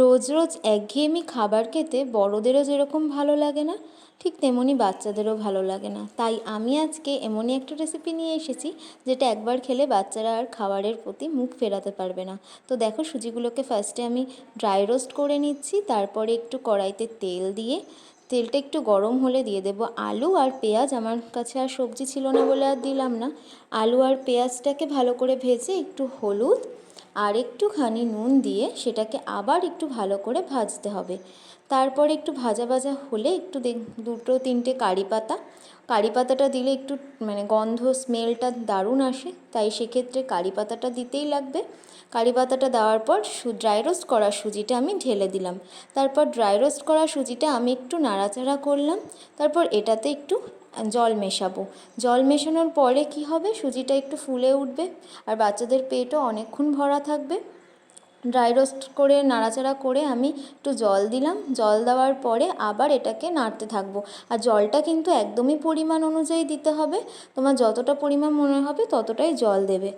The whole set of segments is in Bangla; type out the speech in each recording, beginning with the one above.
রোজ রোজ একঘেয়েমি খাবার খেতে বড়দেরও যেরকম ভালো লাগে না, ঠিক তেমনি বাচ্চাদেরও ভালো লাগে না। তাই আমি আজকে এমনই একটা রেসিপি নিয়ে এসেছি যেটা একবার খেলে বাচ্চারা আর খাবারের প্রতি মুখ ফেরাতে পারবে না। তো দেখো, সুজিগুলোকে ফার্স্টে আমি ড্রাই রোস্ট করে নিচ্ছি। তারপরে একটু কড়াইতে তেল দিয়ে, তেলটা একটু গরম হলে দিয়ে দেবো আলু আর পেঁয়াজ। আমার কাছে আর সবজি ছিল না বলে আর দিলাম না। আলু আর পেঁয়াজটাকে ভালো করে ভেজে একটু হলুদ আর একটুখানি নুন দিয়ে সেটাকে আবার একটু ভালো করে ভাজতে হবে। তারপরে একটু ভাজা ভাজা হলে একটু দুটো তিনটে কারি পাতা, কারি পাতাটা দিলে একটু গন্ধ স্মেলটা দারুণ আসে, তাই সেক্ষেত্রে কারি পাতাটা দিতেই লাগবে। কারি পাতাটা দেওয়ার পর ড্রাই রোস্ট করা সুজিটা আমি ঢেলে দিলাম। তারপর ড্রাই রোস্ট করা সুজিটা আমি একটু নাড়াচাড়া করলাম। তারপর এটাতে একটু জল মেশাবো। জল মেশানোর পরে কি হবে, সুজিটা একটু ফুলে উঠবে আর বাচ্চাদের পেটও অনেকক্ষণ ভরা থাকবে। ড্রাই রোস্ট করে নাড়াচাড়া করে আমি একটু জল দিলাম। জল দেওয়ার পরে আবার এটাকে নাড়তে থাকবো। আর জলটা কিন্তু একদমই পরিমাণ অনুযায়ী দিতে হবে। তোমার যতটা পরিমাণ মনে হবে ততটাই জল দেবে।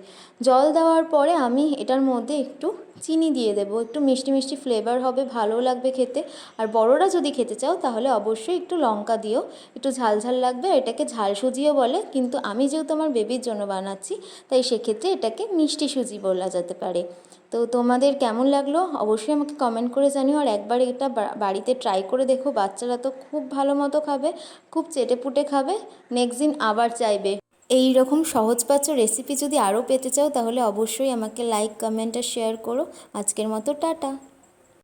জল দেওয়ার পরে আমি এটার মধ্যে একটু চিনি দিয়ে দেবো। একটু মিষ্টি মিষ্টি ফ্লেভার হবে, ভালো লাগবে খেতে। আর বড়রা যদি খেতে চাও তাহলে অবশ্যই একটু লঙ্কা দিও, একটু ঝাল ঝাল লাগবে। এটাকে ঝাল সুজিও বলে, কিন্তু আমি যেহেতু আমার বেবির জন্য বানাচ্ছি তাই সেক্ষেত্রে এটাকে মিষ্টি সুজি বলা যেতে পারে। তো তোমাদের কেমন লাগলো অবশ্যই আমাকে কমেন্ট করে জানিও। আর একবার এটা বাড়িতে ট্রাই করে দেখো, বাচ্চারা তো খুব ভালো মতো খাবে, খুব চেটেপুটে খাবে, নেক্সট দিন আবার চাইবে। এই রকম সহজপাচ্য রেসিপি যদি আরও পেতে চাও তাহলে অবশ্যই আমাকে লাইক, কমেন্ট আর শেয়ার করো। আজকের মতো টাটা।